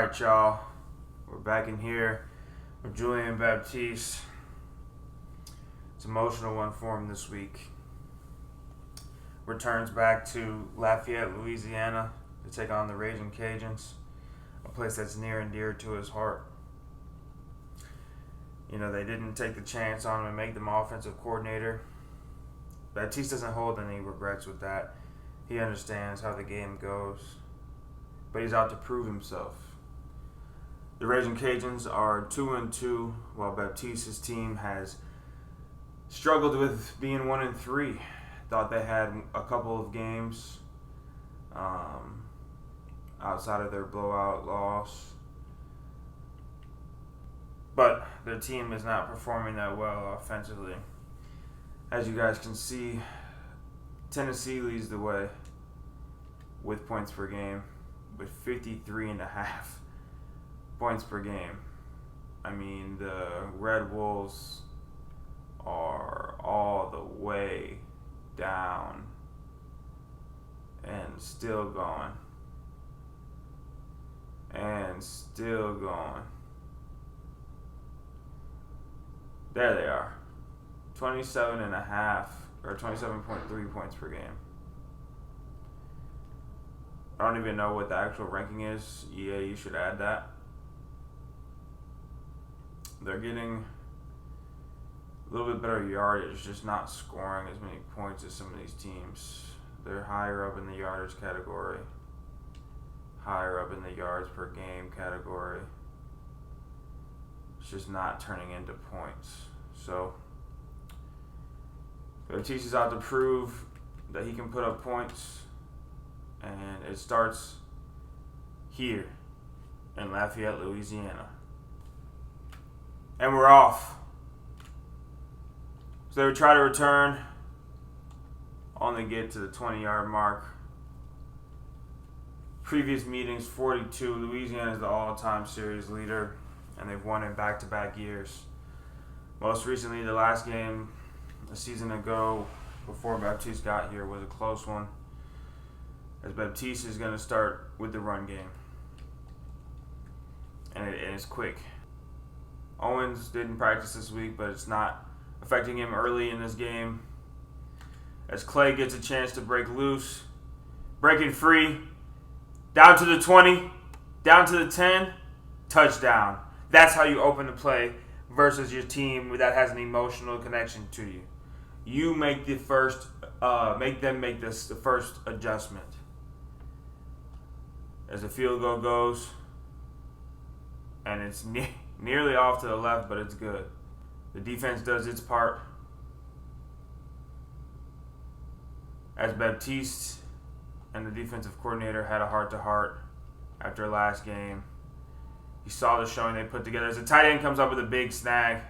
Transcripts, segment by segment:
Alright, y'all. We're back in here with Julian and Baptiste. It's an emotional one for him this week. Returns back to Lafayette, Louisiana to take on the Raging Cajuns, a place that's near and dear to his heart. You know, they didn't take the chance on him and make them offensive coordinator. Baptiste doesn't hold any regrets with that. He understands how the game goes, but he's out to prove himself. The Raging Cajuns are 2-2, while Baptiste's team has struggled with being 1-3. Thought they had a couple of games outside of their blowout loss, but their team is not performing that well offensively. As you guys can see, Tennessee leads the way with points per game, with 53.5 points per game. I mean, the Red Wolves are all the way down and still going. And still going. There they are. 27.5 or 27.3 points per game. I don't even know what the actual ranking is. EA, you should add that. They're getting a little bit better yardage, just not scoring as many points as some of these teams. They're higher up in the yardage category, higher up in the yards per game category. It's just not turning into points. So Baptiste is out to prove that he can put up points, and it starts here in Lafayette, Louisiana. And we're off. So they would try to return, only get to the 20-yard mark. Previous meetings, 42. Louisiana is the all-time series leader, and they've won it back-to-back years. Most recently, the last game a season ago, before Baptiste got here, was a close one, as Baptiste is going to start with the run game. And it's quick. Owens didn't practice this week, but it's not affecting him early in this game, as Clay gets a chance to break loose, breaking free, down to the 20, down to the 10, touchdown. That's how you open the play versus your team that has an emotional connection to you. You make the first, make them make the first adjustment. As the field goal goes, and it's nearly off to the left, but it's good. The defense does its part. As Baptiste and the defensive coordinator had a heart-to-heart after last game. He saw the showing they put together. As the tight end comes up with a big snag,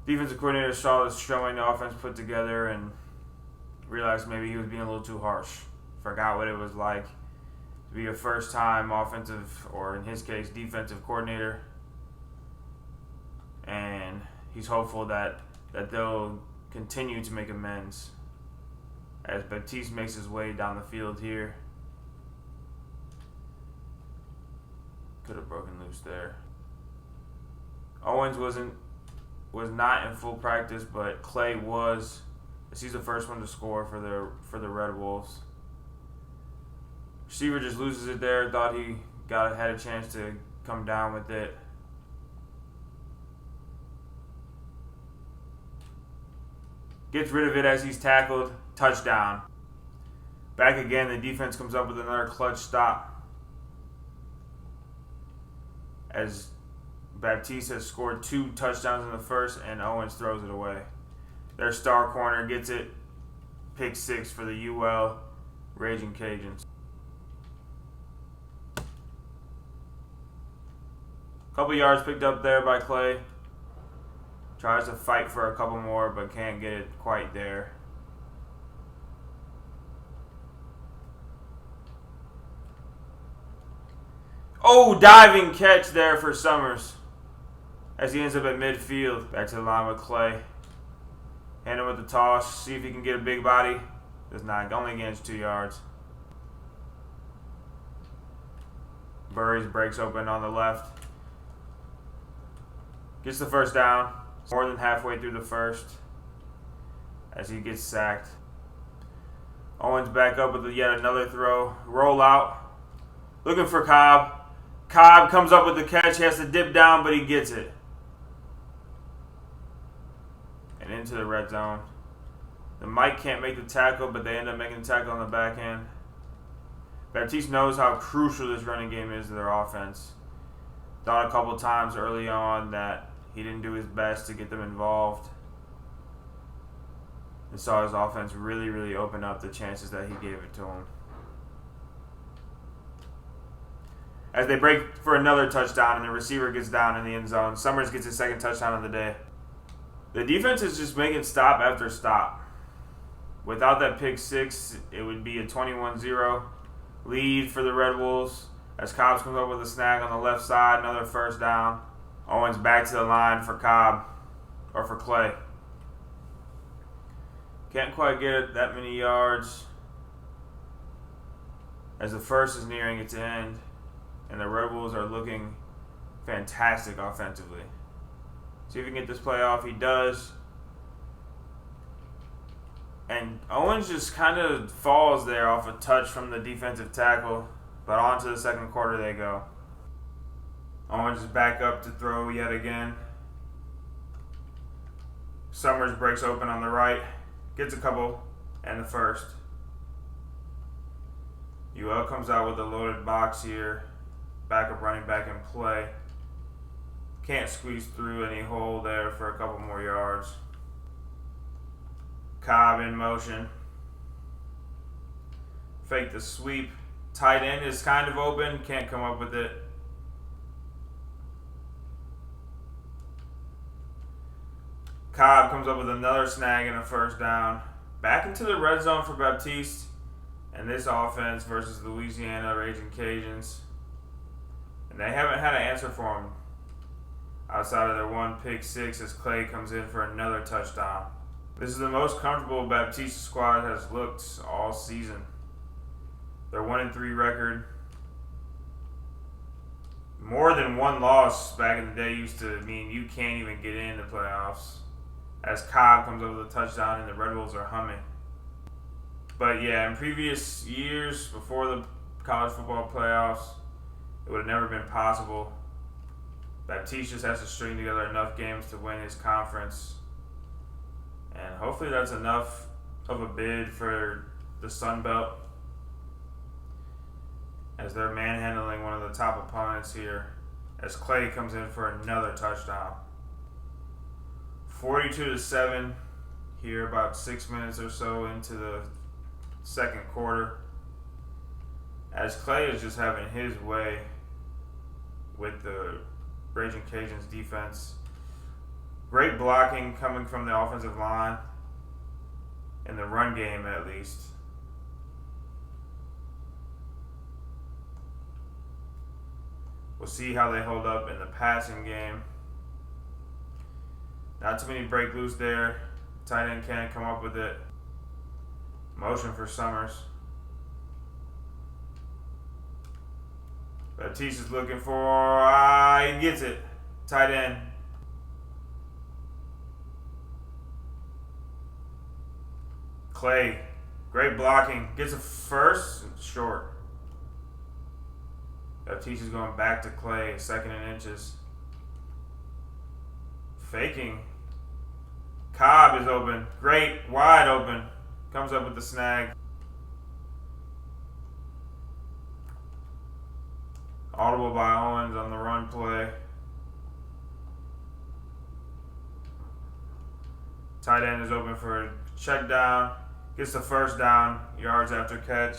defensive coordinator saw the showing the offense put together and realized maybe he was being a little too harsh. Forgot what it was like to be a first-time offensive, or in his case, defensive coordinator. And he's hopeful that they'll continue to make amends as Baptiste makes his way down the field here. Could have broken loose there. Owens was not in full practice, but Clay was, as he's the first one to score for the Red Wolves. Receiver just loses it there. Thought he had a chance to come down with it. Gets rid of it as he's tackled. Touchdown. Back again, the defense comes up with another clutch stop, as Baptiste has scored 2 touchdowns in the first, and Owens throws it away. Their star corner gets it. Pick 6 for the UL Raging Cajuns. Couple yards picked up there by Clay. Tries to fight for a couple more, but can't get it quite there. Oh, diving catch there for Summers, as he ends up at midfield. Back to the line with Clay. Hand him with the toss. See if he can get a big body. Does not. Only gains 2 yards. Burries breaks open on the left. Gets the first down. More than halfway through the first as he gets sacked. Owens back up with yet another throw. Roll out. Looking for Cobb. Cobb comes up with the catch. He has to dip down, but he gets it. And into the red zone. The Mike can't make the tackle, but they end up making the tackle on the back end. Baptiste knows how crucial this running game is to their offense. Thought a couple times early on that he didn't do his best to get them involved. And saw his offense really, really open up the chances that he gave it to him. As they break for another touchdown and the receiver gets down in the end zone, Summers gets his second touchdown of the day. The defense is just making stop after stop. Without that pick six, it would be a 21-0 lead for the Red Wolves. As Cobb comes up with a snag on the left side, another first down. Owens back to the line for Cobb, or for Clay. Can't quite get it that many yards as the first is nearing its end, and the Red Wolves are looking fantastic offensively. See if he can get this play off. He does. And Owens just kind of falls there off a touch from the defensive tackle, but on to the second quarter they go. Owens is back up to throw yet again. Summers breaks open on the right, gets a couple, and the first. UL comes out with a loaded box here. Backup running back in play. Can't squeeze through any hole there for a couple more yards. Cobb in motion. Fake the sweep. Tight end is kind of open. Can't come up with it. Cobb comes up with another snag and a first down. Back into the red zone for Baptiste. And this offense versus Louisiana Raging Cajuns. And they haven't had an answer for him outside of their one pick six as Clay comes in for another touchdown. This is the most comfortable Baptiste squad has looked all season. Their 1-3 record. More than one loss back in the day used to mean you can't even get in the playoffs. As Cobb comes over the touchdown and the Red Wolves are humming. But yeah, in previous years before the college football playoffs, it would have never been possible. Baptiste just has to string together enough games to win his conference. And hopefully that's enough of a bid for the Sun Belt as they're manhandling one of the top opponents here as Clay comes in for another touchdown. 42-7 here, about 6 minutes or so into the second quarter. As Clay is just having his way with the Raging Cajuns defense. Great blocking coming from the offensive line, in the run game at least. We'll see how they hold up in the passing game. Not too many break loose there. Tight end can't come up with it. Motion for Summers. Baptiste is looking for, he gets it. Tight end. Clay, great blocking. Gets a first, short. Baptiste is going back to Clay, second and inches. Faking. Cobb is open. Great, wide open. Comes up with the snag. Audible by Owens on the run play. Tight end is open for a check down. Gets the first down, yards after catch.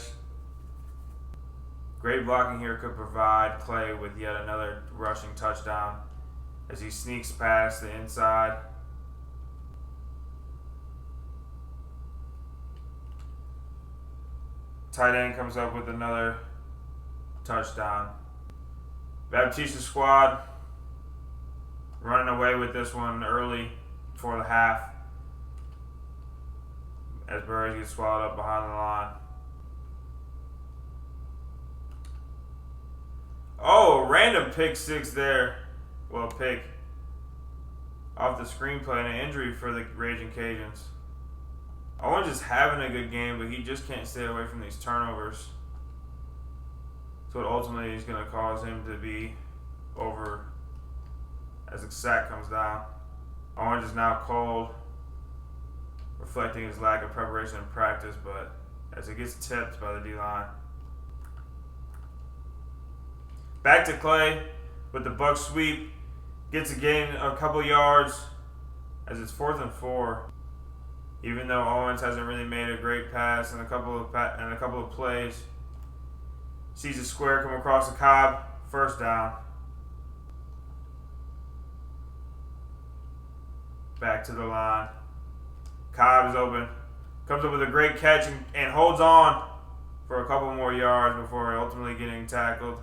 Great blocking here could provide Clay with yet another rushing touchdown as he sneaks past the inside. Tight end comes up with another touchdown. Baptiste's squad running away with this one early before the half as Burries gets swallowed up behind the line. random pick six there. Well, pick off the screenplay and an injury for the Raging Cajuns. Owens is having a good game, but he just can't stay away from these turnovers. So it ultimately is going to cause him to be over as the sack comes down. Owens is now cold, reflecting his lack of preparation and practice, but as it gets tipped by the D-line. Back to Clay with the Buck sweep. Gets a gain of a couple yards as it's 4th and 4. Even though Owens hasn't really made a great pass in a couple of plays. Sees a square come across the Cobb. First down. Back to the line. Cobb is open. Comes up with a great catch and holds on for a couple more yards before ultimately getting tackled.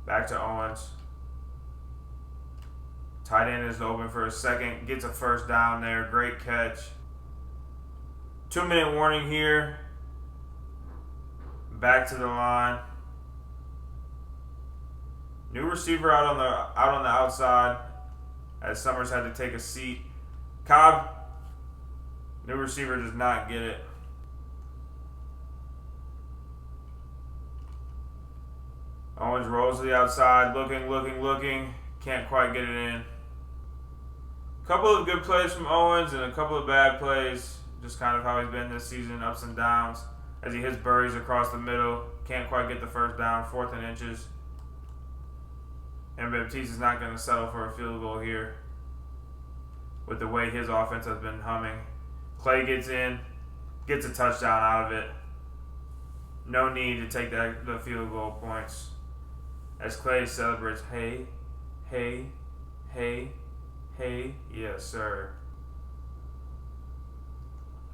Back to Owens. Tight end is open for a second. Gets a first down there. Great catch. 2-minute warning here. Back to the line. New receiver out on the outside as Summers had to take a seat. Cobb. New receiver does not get it. Owens rolls to the outside, looking. Can't quite get it in. Couple of good plays from Owens and a couple of bad plays. Just kind of how he's been this season, ups and downs. As he hits Burries across the middle. Can't quite get the first down, 4th and inches. And Baptiste is not going to settle for a field goal here with the way his offense has been humming. Clay gets in, gets a touchdown out of it. No need to take the field goal points. As Clay celebrates, hey, yes, sir.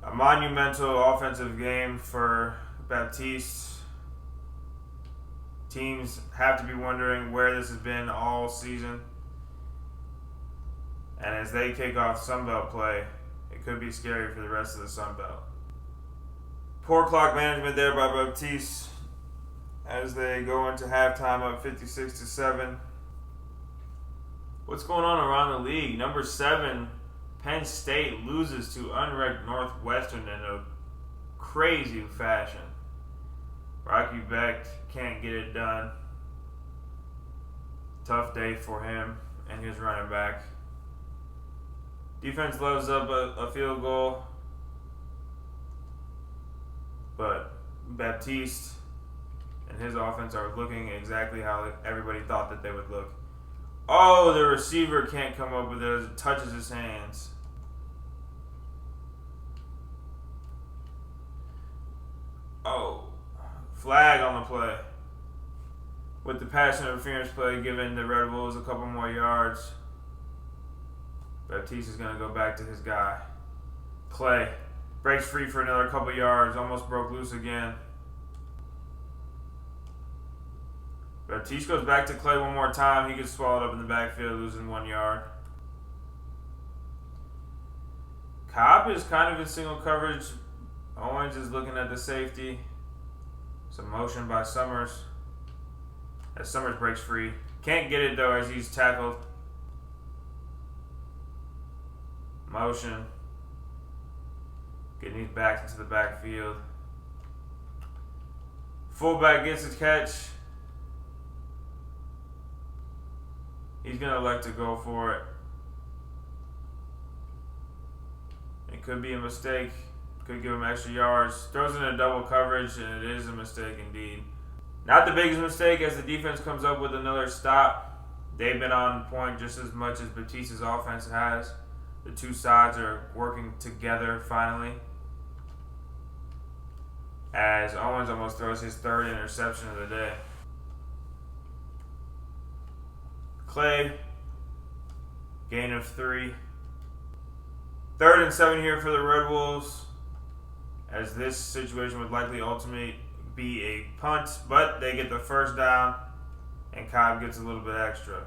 A monumental offensive game for Baptiste. Teams have to be wondering where this has been all season. And as they kick off Sunbelt play, it could be scary for the rest of the Sunbelt. Poor clock management there by Baptiste as they go into halftime up 56-7. What's going on around the league? Number 7, Penn State loses to unranked Northwestern in a crazy fashion. Rocky Beck can't get it done. Tough day for him and his running back. Defense loads up a field goal, but Baptiste and his offense are looking exactly how everybody thought that they would look. Oh, the receiver can't come up with it as it touches his hands. Oh, flag on the play. With the pass interference play giving the Red Bulls a couple more yards. Baptiste is going to go back to his guy. Clay breaks free for another couple yards. Almost broke loose again. Baptiste goes back to Clay one more time. He gets swallowed up in the backfield, losing 1 yard. Cobb is kind of in single coverage. Owens is looking at the safety. Some motion by Summers. As Summers breaks free. Can't get it though as he's tackled. Motion. Getting these backs into the backfield. Fullback gets his catch. He's going to elect to go for it. It could be a mistake. Could give him extra yards. Throws in a double coverage, and it is a mistake indeed. Not the biggest mistake as the defense comes up with another stop. They've been on point just as much as Baptiste's offense has. The two sides are working together finally. As Owens almost throws his 3rd interception of the day. Clay, gain of 3. 3rd and 7 here for the Red Wolves, as this situation would likely ultimately be a punt, but they get the first down, and Cobb gets a little bit extra.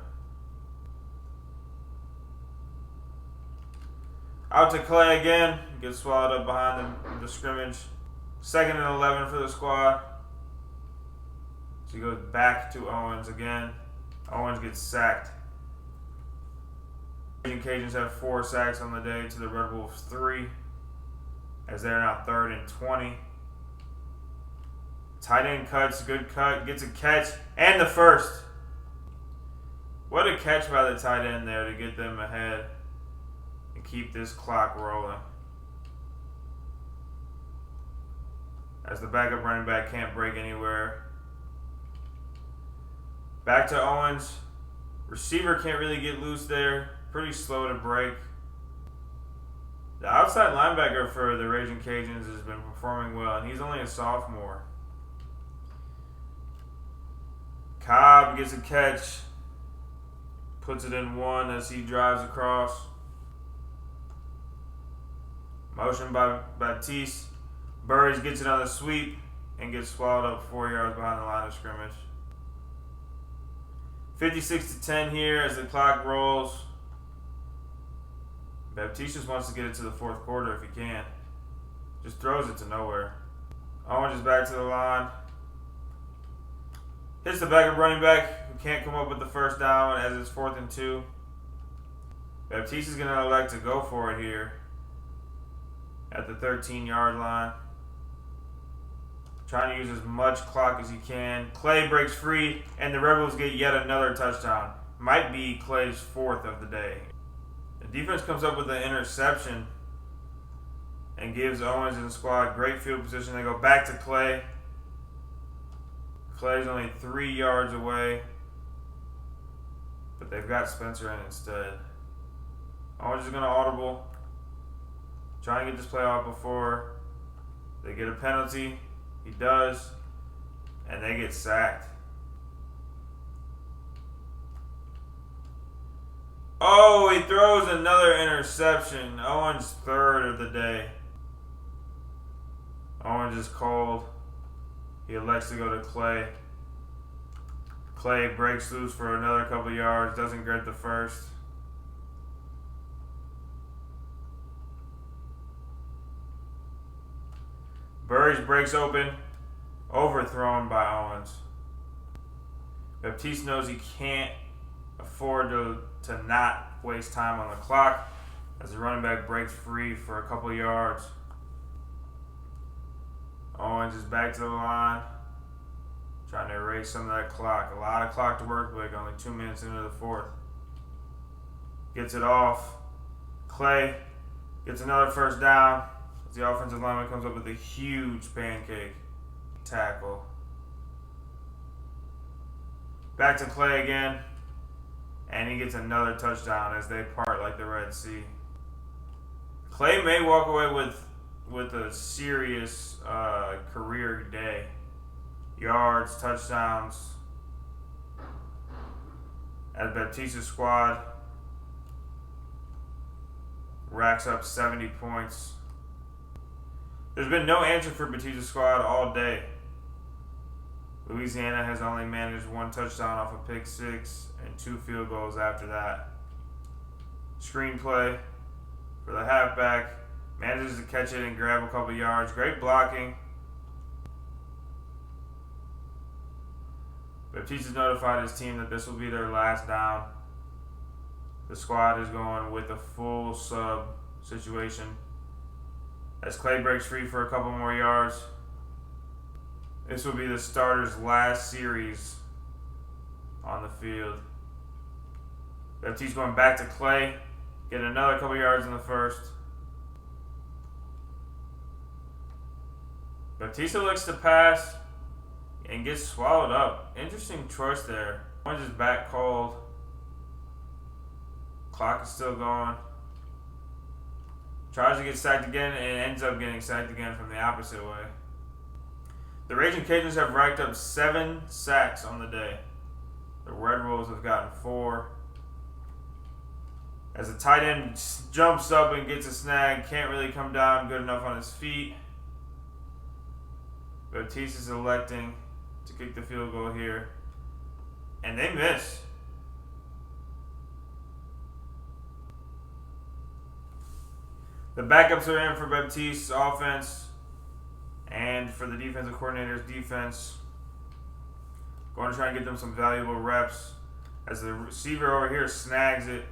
Out to Clay again, gets swallowed up behind the scrimmage. 2nd and 11 for the squad. So he goes back to Owens again. Owens gets sacked. The Cajuns have 4 sacks on the day to the Red Wolves 3, as they're now 3rd and 20. Tight end cuts, good cut, gets a catch, and the first. What a catch by the tight end there to get them ahead and keep this clock rolling. As the backup running back can't break anywhere. Back to Owens. Receiver can't really get loose there. Pretty slow to break. The outside linebacker for the Raging Cajuns has been performing well, and he's only a sophomore. Cobb gets a catch. Puts it in 1 as he drives across. Motion by Baptiste. Burris gets it on the sweep and gets swallowed up 4 yards behind the line of scrimmage. 56-10 here as the clock rolls. Baptiste just wants to get it to the 4th quarter if he can. Just throws it to nowhere. Owens is back to the line. Hits the backup running back who can't come up with the first down as it's 4th and 2. Baptiste is going to elect to go for it here at the 13-yard line. Trying to use as much clock as he can. Clay breaks free, and the Rebels get yet another touchdown. Might be Clay's 4th of the day. The defense comes up with an interception and gives Owens and the squad great field position. They go back to Clay. Clay's only 3 yards away, but they've got Spencer in instead. Owens is going to audible. Trying to get this play off before they get a penalty. He does, and they get sacked. Oh, he throws another interception. Owens' 3rd of the day. Owens is cold. He elects to go to Clay. Clay breaks loose for another couple yards, doesn't get the first. Burris breaks open, overthrown by Owens. Baptiste knows he can't afford to not waste time on the clock as the running back breaks free for a couple yards. Owens is back to the line, trying to erase some of that clock. A lot of clock to work with, only 2 minutes into the 4th. Gets it off. Clay gets another first down. The offensive lineman comes up with a huge pancake tackle. Back to Clay again. And he gets another touchdown as they part like the Red Sea. Clay may walk away with a serious career day. Yards, touchdowns. As Baptiste's squad racks up 70 points. There's been no answer for Baptiste's squad all day. Louisiana has only managed 1 touchdown off a pick 6 and 2 field goals after that. Screenplay for the halfback. Manages to catch it and grab a couple yards. Great blocking. Baptiste has notified his team that this will be their last down. The squad is going with a full sub situation. As Clay breaks free for a couple more yards. This will be the starter's last series on the field. Baptiste going back to Clay. Getting another couple yards in the first. Baptiste looks to pass and gets swallowed up. Interesting choice there. One's just back cold. Clock is still going. Tries to get sacked again and ends up getting sacked again from the opposite way. The Raging Cajuns have racked up 7 sacks on the day. The Red Wolves have gotten 4. As the tight end jumps up and gets a snag, can't really come down good enough on his feet. Baptiste is electing to kick the field goal here. And they miss. The backups are in for Baptiste's offense and for the defensive coordinator's defense. Going to try and get them some valuable reps as the receiver over here snags it.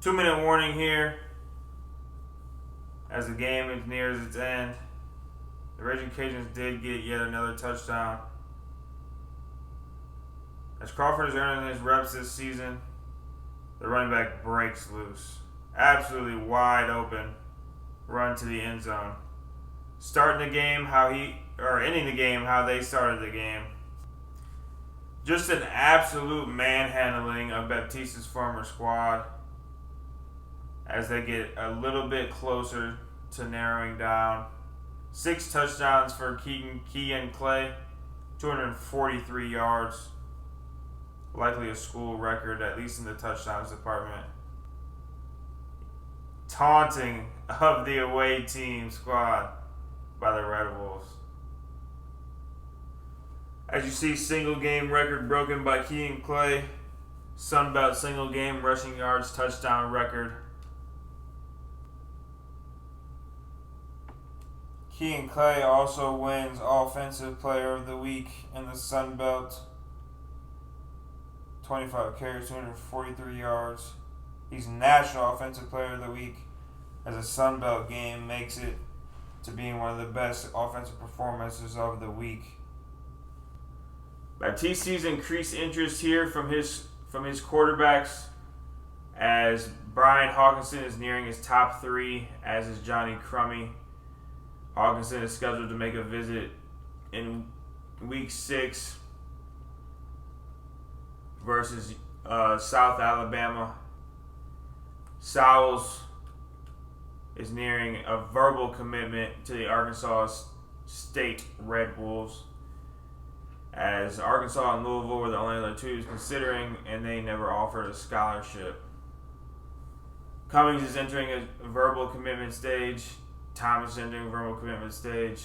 2-minute warning here as the game nears its end. The Raging Cajuns did get yet another touchdown. As Crawford is earning his reps this season, the running back breaks loose. Absolutely wide open run to the end zone. Ending the game how they started the game. Just an absolute manhandling of Baptiste's former squad as they get a little bit closer to narrowing down. 6 touchdowns for Keegan Clay, 243 yards. Likely a school record, at least in the touchdowns department. Taunting of the away team squad by the Red Wolves. As you see, single game record broken by Keegan Clay. Sunbelt single game rushing yards touchdown record. Keegan Clay also wins Offensive Player of the Week in the Sunbelt. 25 carries, 243 yards. He's National Offensive Player of the Week as a Sunbelt game makes it to being one of the best offensive performances of the week. Baptiste sees increased interest here from his quarterbacks as Brian Hawkinson is nearing his top 3, as is Johnny Crummy. Hawkinson is scheduled to make a visit in week 6 versus South Alabama. Sowles is nearing a verbal commitment to the Arkansas State Red Wolves, as Arkansas and Louisville were the only other 2 he's considering, and they never offered a scholarship. Cummings is entering a verbal commitment stage. Thomas is entering a verbal commitment stage,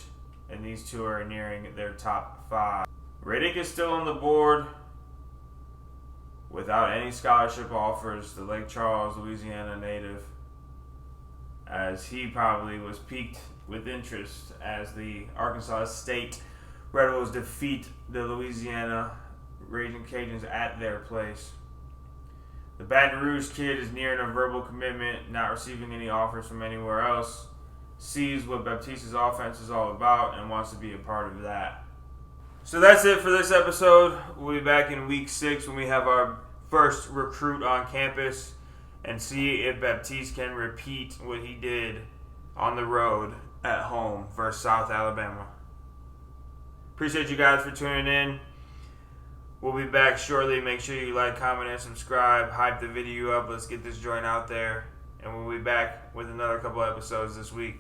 and these 2 are nearing their top 5. Riddick is still on the board without any scholarship offers, the Lake Charles, Louisiana native, as he probably was piqued with interest as the Arkansas State Red Wolves defeat the Louisiana Raging Cajuns at their place. The Baton Rouge kid is nearing a verbal commitment, not receiving any offers from anywhere else, sees what Baptiste's offense is all about, and wants to be a part of that. So that's it for this episode. We'll be back in week 6 when we have our first recruit on campus and see if Baptiste can repeat what he did on the road at home versus South Alabama. Appreciate you guys for tuning in. We'll be back shortly. Make sure you like, comment, and subscribe. Hype the video up. Let's get this joint out there. And we'll be back with another couple episodes this week.